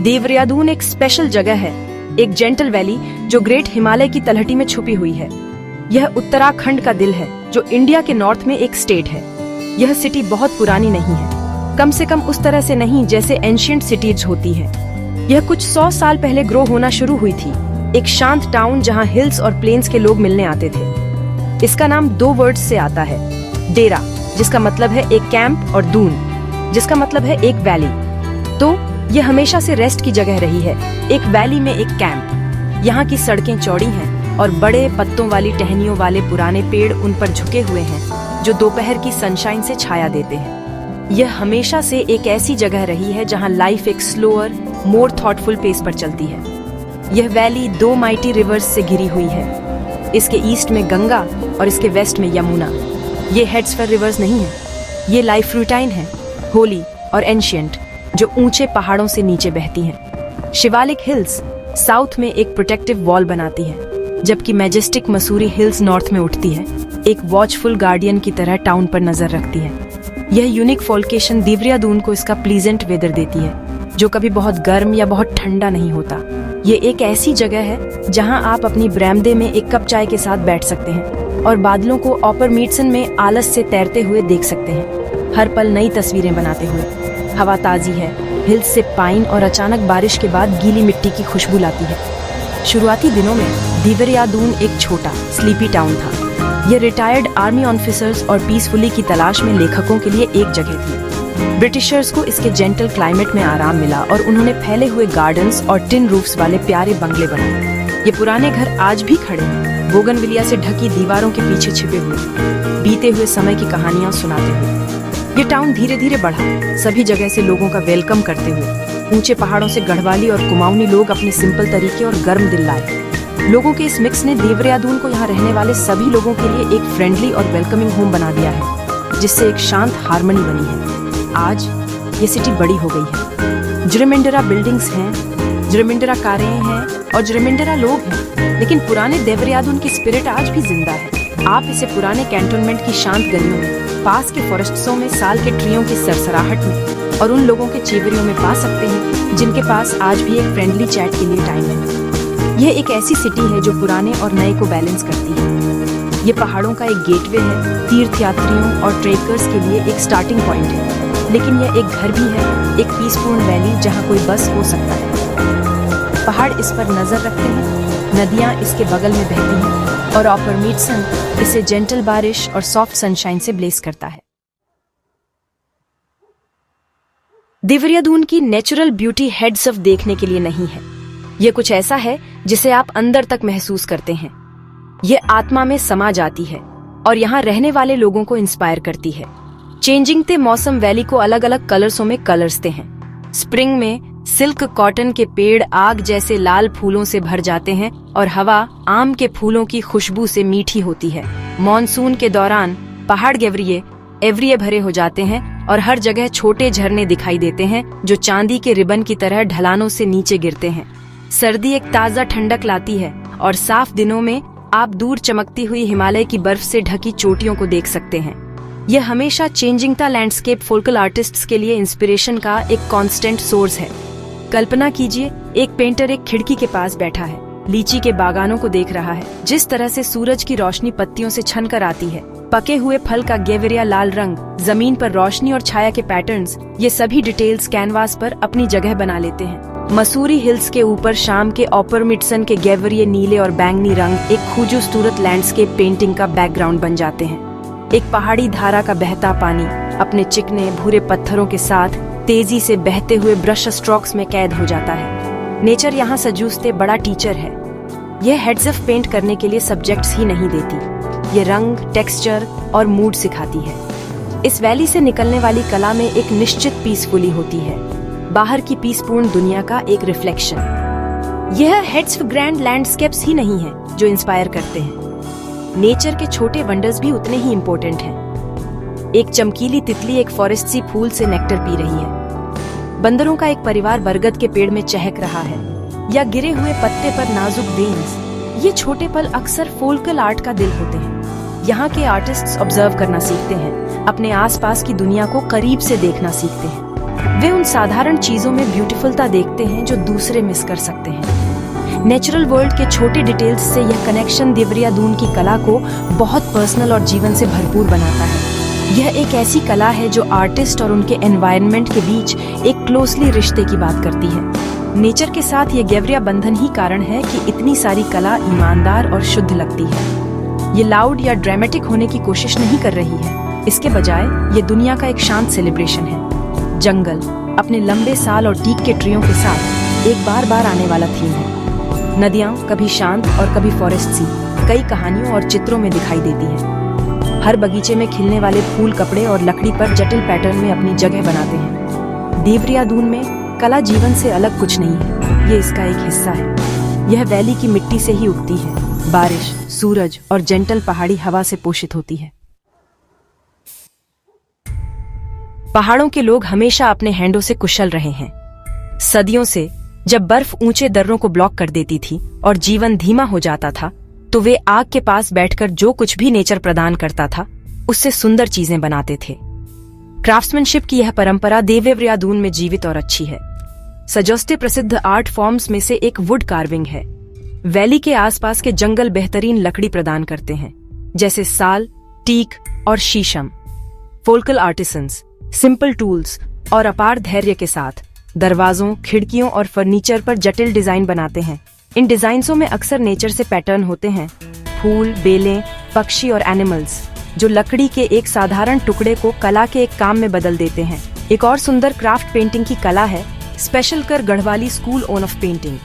देवरियादून एक स्पेशल जगह है, एक जेंटल वैली जो ग्रेट हिमालय की तलहटी में छुपी हुई है। यह उत्तराखंड का दिल है, जो इंडिया के नॉर्थ में एक स्टेट है। यह सिटी बहुत पुरानी नहीं है, कम से कम उस तरह से नहीं जैसे एंशिएंट सिटीज होती है। यह कुछ 100 साल पहले ग्रो होना शुरू हुई थी, एक शांत टाउन जहाँ हिल्स और प्लेन्स के लोग मिलने आते थे। इसका नाम 2 वर्ड्स से आता है, डेरा जिसका मतलब है एक कैंप और दून जिसका मतलब है एक वैली। तो यह हमेशा से रेस्ट की जगह रही है, एक वैली में एक कैंप। यहाँ की सड़कें चौड़ी हैं और बड़े पत्तों वाली टहनियों वाले पुराने पेड़ उन पर झुके हुए हैं जो दोपहर की सनशाइन से छाया देते हैं। यह हमेशा से एक ऐसी जगह रही है जहाँ लाइफ एक स्लोअर, मोर थॉटफुल पेस पर चलती है। यह वैली 2 माइटी रिवर्स से घिरी हुई है, इसके ईस्ट में गंगा और इसके वेस्ट में यमुना। ये हेड्सफर रिवर्स नहीं है, ये लाइफ रूटाइन है, होली और एंशिएंट, जो ऊंचे पहाड़ों से नीचे बहती हैं। शिवालिक हिल्स साउथ में एक प्रोटेक्टिव वॉल बनाती है, जबकि मैजेस्टिक मसूरी हिल्स नॉर्थ में उठती है, एक वॉचफुल गार्डियन की तरह टाउन पर नजर रखती है। यह यूनिक फोल्केशन देवरियादून को इसका प्लीजेंट वेदर देती है, जो कभी बहुत गर्म या बहुत ठंडा नहीं होता। ये एक ऐसी जगह है जहां आप अपनी बरामदे में एक कप चाय के साथ बैठ सकते हैं और बादलों को ऑपरमीटसन में आलस से तैरते हुए देख सकते हैं, हर पल नई तस्वीरें बनाते हुए। हवा ताजी है, हिल्स से पाइन और अचानक बारिश के बाद गीली मिट्टी की खुशबू लाती है। शुरुआती दिनों में देवरियादून एक छोटा स्लीपी टाउन था। यह रिटायर्ड आर्मी ऑफिसर्स और पीसफुली की तलाश में लेखकों के लिए एक जगह थी। ब्रिटिशर्स को इसके जेंटल क्लाइमेट में आराम मिला और उन्होंने फैले हुए गार्डन्स और टिन रूफ्स वाले प्यारे बंगले बनाए। ये पुराने घर आज भी खड़े हैं, बोगनविलिया से ढकी दीवारों के पीछे छिपे हुए, बीते हुए समय की कहानियां सुनाते हुए। ये टाउन धीरे धीरे बढ़ा, सभी जगह से लोगों का वेलकम करते हुए। ऊंचे पहाड़ों से गढ़वाली और कुमाऊनी लोग अपने सिंपल तरीके और गर्म दिल लाए। लोगों के इस मिक्स ने देवरियादून को यहाँ रहने वाले सभी लोगों के लिए एक फ्रेंडली और वेलकमिंग होम बना दिया है, जिससे एक शांत हार्मनी बनी है। आज ये सिटी बड़ी हो गई है, जरमिंडरा बिल्डिंग्स हैं, जरमिंडरा कारें हैं और जरमिंडरा लोग हैं, लेकिन पुराने देवरियादून की स्पिरिट आज भी जिंदा है। आप इसे पुराने कैंटोनमेंट की शांत गलियों में, पास के फॉरेस्ट्सों में, साल के ट्रियों की सरसराहट में और उन लोगों के चीवरियों में पा सकते हैं जिनके पास आज भी एक फ्रेंडली चैट के लिए टाइम है। यह एक ऐसी सिटी है जो पुराने और नए को बैलेंस करती है। ये पहाड़ों का एक गेटवे है, तीर्थयात्रियों और ट्रेकर्स के लिए एक स्टार्टिंग पॉइंट है, लेकिन यह एक घर भी है, एक पीसफुल वैली जहाँ कोई बस हो सकता है। पहाड़ इस पर नजर रखते हैं, नदियाँ इसके बगल में बहती हैं और ऑपरमीटसन इसे जेंटल बारिश और सॉफ्ट सनशाइन से ब्लेस करता है। देवरियादून की नेचुरल ब्यूटी हेड्स ऑफ देखने के लिए नहीं है, यह कुछ ऐसा है जिसे आप अंदर तक महसूस करते हैं। यह आत्मा में समा जाती है और यहाँ रहने वाले लोगों को इंस्पायर करती है। चेंजिंग मौसम वैली को अलग अलग कलर्सों में कलर्सते हैं। स्प्रिंग में सिल्क कॉटन के पेड़ आग जैसे लाल फूलों से भर जाते हैं और हवा आम के फूलों की खुशबू से मीठी होती है। मॉनसून के दौरान पहाड़ एवरिये भरे हो जाते हैं और हर जगह छोटे झरने दिखाई देते हैं जो चांदी के रिबन की तरह ढलानों से नीचे गिरते हैं। सर्दी एक ताजा ठंडक लाती है और साफ दिनों में आप दूर चमकती हुई हिमालय की बर्फ से ढकी चोटियों को देख सकते हैं। यह हमेशा चेंजिंग लैंडस्केप फोकल आर्टिस्ट्स के लिए इंस्पिरेशन का एक कांस्टेंट सोर्स है। कल्पना कीजिए, एक पेंटर एक खिड़की के पास बैठा है, लीची के बागानों को देख रहा है। जिस तरह से सूरज की रोशनी पत्तियों से छनकर आती है, पके हुए फल का गेवरिया लाल रंग, जमीन पर रोशनी और छाया के पैटर्न्स, ये सभी डिटेल्स कैनवास पर अपनी जगह बना लेते हैं। मसूरी हिल्स के ऊपर शाम के ऑपरमिटसन के गेवरिये नीले और बैंगनी रंग एक खूबसूरत लैंडस्केप पेंटिंग का बैकग्राउंड बन जाते हैं। एक पहाड़ी धारा का बहता पानी अपने चिकने भूरे पत्थरों के साथ तेजी से बहते हुए ब्रश स्ट्रोक्स में कैद हो जाता है। नेचर यहाँ सजूसते बड़ा टीचर है। यह हेड्स ऑफ पेंट करने के लिए सब्जेक्ट्स ही नहीं देती, ये रंग, टेक्सचर और मूड सिखाती है। इस वैली से निकलने वाली कला में एक निश्चित पीसफुली होती है, बाहर की पीसपूर्ण दुनिया का एक रिफ्लेक्शन। यह हेड्स ऑफ ग्रैंड लैंडस्केप्स ही नहीं है जो इंस्पायर करते हैं, नेचर के छोटे वंडर्स भी उतने ही इम्पोर्टेंट हैं। एक चमकीली तितली एक फॉरेस्ट सी फूल से नेक्टर पी रही है, बंदरों का एक परिवार बरगद के पेड़ में चहक रहा है, या गिरे हुए पत्ते पर नाजुक वेन्स। ये छोटे पल अक्सर फोकल आर्ट का दिल होते हैं। यहाँ के आर्टिस्ट्स ऑब्जर्व करना सीखते हैं, अपने आसपास की दुनिया को करीब से देखना सीखते हैं। वे उन साधारण चीजों में ब्यूटीफुलता देखते हैं जो दूसरे मिस कर सकते हैं। नेचुरल वर्ल्ड के छोटे डिटेल्स से यह कनेक्शन देवरिया दून की कला को बहुत पर्सनल और जीवन से भरपूर बनाता है। यह एक ऐसी कला है जो आर्टिस्ट और उनके एनवायरनमेंट के बीच एक क्लोजली रिश्ते की बात करती है। नेचर के साथ ये गेवरिया बंधन ही कारण है कि इतनी सारी कला ईमानदार और शुद्ध लगती है। ये लाउड या ड्रामेटिक होने की कोशिश नहीं कर रही है, इसके बजाय ये दुनिया का एक शांत सेलिब्रेशन है। जंगल अपने लंबे साल और टीक के ट्रियों के साथ एक बार बार आने वाला थीम है। नदियाँ कभी शांत और कभी फॉरेस्ट सी कई कहानियों और चित्रों में दिखाई देती हैं। हर बगीचे में खिलने वाले फूल कपड़े और लकड़ी पर जटिल पैटर्न में अपनी जगह बनाते हैं। देवरिया दून में कला जीवन से अलग कुछ नहीं है, ये इसका एक हिस्सा है। यह वैली की मिट्टी से ही उगती है, बारिश, सूरज और जेंटल पहाड़ी हवा से पोषित होती है। पहाड़ों के लोग हमेशा अपने हैंडों से कुशल रहे हैं। सदियों से जब बर्फ ऊंचे दर्रों को ब्लॉक कर देती थी और जीवन धीमा हो जाता था, तो वे आग के पास बैठकर जो कुछ भी नेचर प्रदान करता था उससे सुंदर चीजें बनाते थे। क्राफ्ट्समैनशिप की यह परंपरा देवरिया दून में जीवित और अच्छी है। सजोस्ते प्रसिद्ध आर्ट फॉर्म्स में से एक वुड कार्विंग है। वैली के आसपास के जंगल बेहतरीन लकड़ी प्रदान करते हैं, जैसे साल, टीक और शीशम। फोल्कल आर्टिसंस सिंपल टूल्स और अपार धैर्य के साथ दरवाजों, खिड़कियों और फर्नीचर पर जटिल डिजाइन बनाते हैं। इन डिजाइन्सों में अक्सर नेचर से पैटर्न होते हैं, फूल, बेलें, पक्षी और एनिमल्स, जो लकड़ी के एक साधारण टुकड़े को कला के एक काम में बदल देते हैं। एक और सुंदर क्राफ्ट पेंटिंग की कला है स्पेशल कर गढ़वाली स्कूल ऑफ पेंटिंग।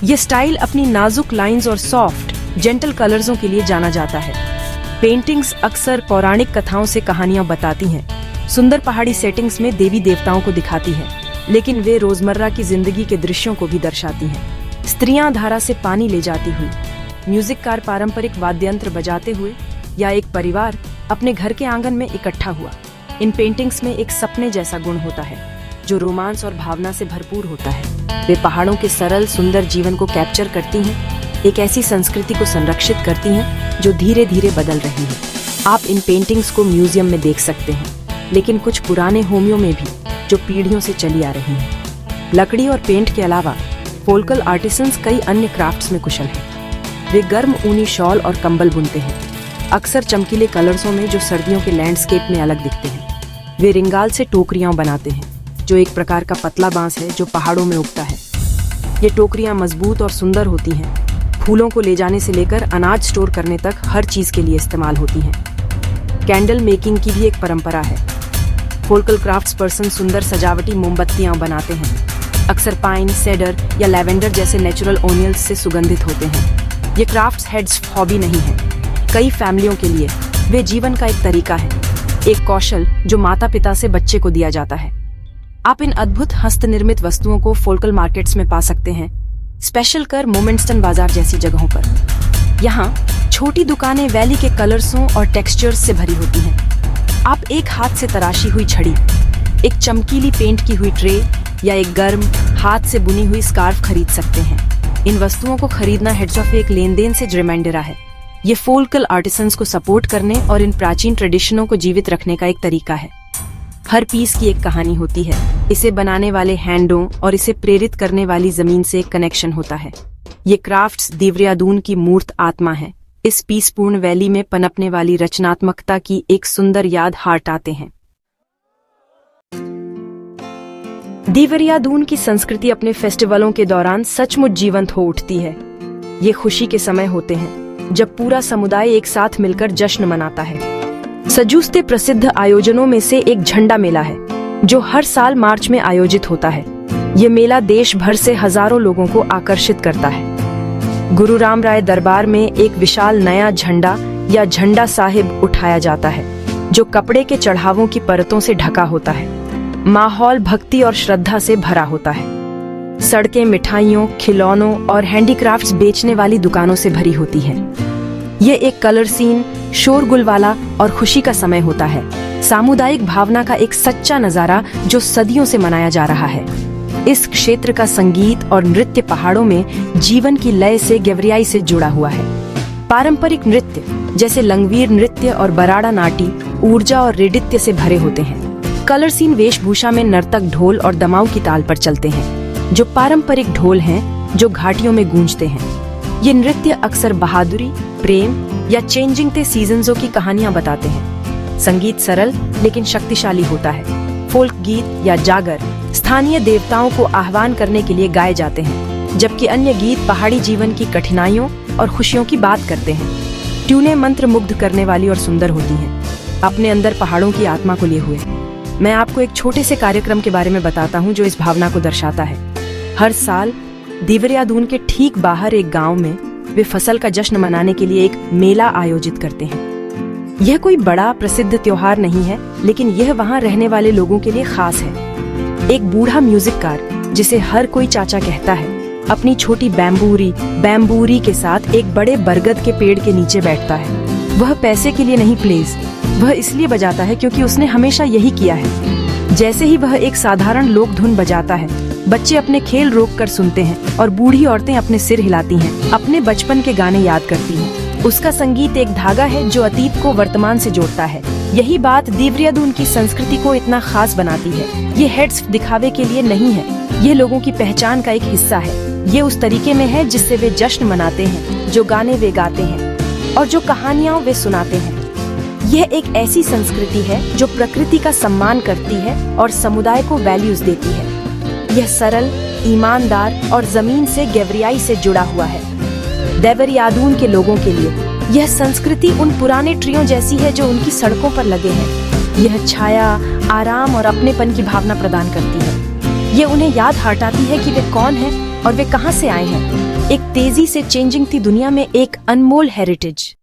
ये स्टाइल अपनी नाजुक लाइंस और सॉफ्ट, जेंटल कलर्सों के लिए जाना जाता है। पेंटिंग्स अक्सर पौराणिक कथाओं से कहानियां बताती हैं, सुंदर पहाड़ी सेटिंग्स में देवी देवताओं को दिखाती हैं, लेकिन वे रोजमर्रा की जिंदगी के दृश्यों को भी दर्शाती हैं। स्त्रियां धारा से पानी ले जाती हुई, म्यूजिककार पारंपरिक वाद्ययंत्र बजाते हुए, या एक परिवार अपने घर के आंगन में इकट्ठा हुआ। इन पेंटिंग्स में एक सपने जैसा गुण होता है जो रोमांस और भावना से भरपूर होता है। वे पहाड़ों के सरल सुंदर जीवन को कैप्चर करती हैं, एक ऐसी संस्कृति को संरक्षित करती हैं जो धीरे धीरे बदल रही है। आप इन पेंटिंग्स को म्यूजियम में देख सकते हैं, लेकिन कुछ पुराने होमियों में भी जो पीढ़ियों से चली आ रही हैं। लकड़ी और पेंट के अलावा फोल्कल आर्टिसंस कई अन्य क्राफ्ट्स में कुशल हैं। वे गर्म ऊनी शॉल और कंबल बुनते हैं, अक्सर चमकीले कलर्सों में जो सर्दियों के लैंडस्केप में अलग दिखते हैं। वे रिंगाल से टोकरियां बनाते हैं, जो एक प्रकार का पतला बांस है जो पहाड़ों में उगता है। ये टोकरियां मजबूत और सुंदर होती हैं, फूलों को ले जाने से लेकर अनाज स्टोर करने तक हर चीज के लिए इस्तेमाल होती हैं। कैंडल मेकिंग की भी एक परंपरा है। फोल्कल क्राफ्ट्स पर्सन सुंदर सजावटी मोमबत्तियां बनाते हैं, अक्सर पाइन, सेडर या लैवेंडर जैसे नेचुरल ओनियल्स से सुगंधित होते हैं। ये क्राफ्ट्स हेड्स हॉबी नहीं है, कई फैमिलियों के लिए वे जीवन का एक तरीका है, एक कौशल जो माता पिता से बच्चे को दिया जाता है। आप इन अद्भुत हस्तनिर्मित वस्तुओं को फोल्कल मार्केट्स में पा सकते हैं, स्पेशल कर मोमेंटस्टन बाजार जैसी जगहों पर। यहाँ छोटी दुकानें वैली के कलर्सों और टेक्सचर्स से भरी होती हैं। आप एक हाथ से तराशी हुई छड़ी, एक चमकीली पेंट की हुई ट्रे या एक गर्म हाथ से बुनी हुई स्कार्फ खरीद सकते हैं। इन वस्तुओं को खरीदना हेड्स ऑफ एक लेन देन से रिमाइंडर है। ये फोल्कल आर्टिसंस को सपोर्ट करने और इन प्राचीन ट्रेडिशनों को जीवित रखने का एक तरीका है। हर पीस की एक कहानी होती है, इसे बनाने वाले हैंडों और इसे प्रेरित करने वाली जमीन से एक कनेक्शन होता है। ये क्राफ्ट्स देवरिया दून की मूर्त आत्मा है। इस पीसपूर्ण वैली में पनपने वाली रचनात्मकता की एक सुंदर याद हार्ट आते हैं। देवरिया दून की संस्कृति अपने फेस्टिवलों के दौरान सचमुच जीवंत हो उठती है। ये खुशी के समय होते हैं जब पूरा समुदाय एक साथ मिलकर जश्न मनाता है। सजूस्ते प्रसिद्ध आयोजनों में से एक झंडा मेला है जो हर साल मार्च में आयोजित होता है। ये मेला देश भर से हजारों लोगों को आकर्षित करता है। गुरु राम राय दरबार में एक विशाल नया झंडा या झंडा साहिब उठाया जाता है जो कपड़े के चढ़ावों की परतों से ढका होता है। माहौल भक्ति और श्रद्धा से भरा होता है। सड़कें मिठाइयों, खिलौनों और हैंडीक्राफ्ट्स बेचने वाली दुकानों से भरी होती है। ये एक कलर सीन, शोरगुल वाला और खुशी का समय होता है। सामुदायिक भावना का एक सच्चा नजारा जो सदियों से मनाया जा रहा है। इस क्षेत्र का संगीत और नृत्य पहाड़ों में जीवन की लय से गहराई से जुड़ा हुआ है। पारंपरिक नृत्य जैसे लंगवीर नृत्य और बराड़ा नाटी ऊर्जा और रेडित्य से भरे होते हैं। कलर सीन वेशभूषा में नर्तक ढोल और दमाऊ की ताल पर चलते हैं, जो पारंपरिक ढोल हैं जो घाटियों में गूंजते हैं। ये नृत्य अक्सर बहादुरी, प्रेम या चेंजिंग द सीजन्सों की कहानियां बताते हैं। संगीत सरल लेकिन शक्तिशाली होता है। फोल्क गीत या जागर स्थानीय देवताओं को आह्वान करने के लिए गाए जाते हैं, जबकि अन्य गीत पहाड़ी जीवन की कठिनाइयों और खुशियों की बात करते हैं। ट्यूनें मंत्र मुग्ध करने वाली और सुंदर होती हैं, अपने अंदर पहाड़ों की आत्मा को लिए हुए। मैं आपको एक छोटे से कार्यक्रम के बारे में बताता हूँ जो इस भावना को दर्शाता है। हर साल देवरियादून के ठीक बाहर एक गांव में वे फसल का जश्न मनाने के लिए एक मेला आयोजित करते हैं। यह कोई बड़ा प्रसिद्ध त्योहार नहीं है, लेकिन यह वहाँ रहने वाले लोगों के लिए खास है। एक बूढ़ा म्यूजिककार, जिसे हर कोई चाचा कहता है, अपनी छोटी बैम्बूरी के साथ एक बड़े बरगद के पेड़ के नीचे बैठता है। वह पैसे के लिए नहीं प्लेज, वह इसलिए बजाता है क्योंकि उसने हमेशा यही किया है। जैसे ही वह एक साधारण लोक धुन बजाता है, बच्चे अपने खेल रोक कर सुनते हैं और बूढ़ी औरतें अपने सिर हिलाती हैं, अपने बचपन के गाने याद करती हैं। उसका संगीत एक धागा है जो अतीत को वर्तमान से जोड़ता है। यही बात देवरियादून की संस्कृति को इतना खास बनाती है। ये हेड्स दिखावे के लिए नहीं है, ये लोगों की पहचान का एक हिस्सा है। ये उस तरीके में है जिससे वे जश्न मनाते हैं, जो गाने वे गाते हैं और जो कहानियां वे सुनाते हैं। यह एक ऐसी संस्कृति है जो प्रकृति का सम्मान करती है और समुदाय को वैल्यूज देती है। यह सरल, ईमानदार और जमीन से गहराई से जुड़ा हुआ है। देवरियादून के लोगों के लिए यह संस्कृति उन पुराने ट्रियों जैसी है जो उनकी सड़कों पर लगे हैं। यह छाया, आराम और अपनेपन की भावना प्रदान करती है। ये उन्हें याद हटाती है कि वे कौन हैं और वे कहां से आए हैं। एक तेजी से चेंजिंग थी दुनिया में एक अनमोल हेरिटेज।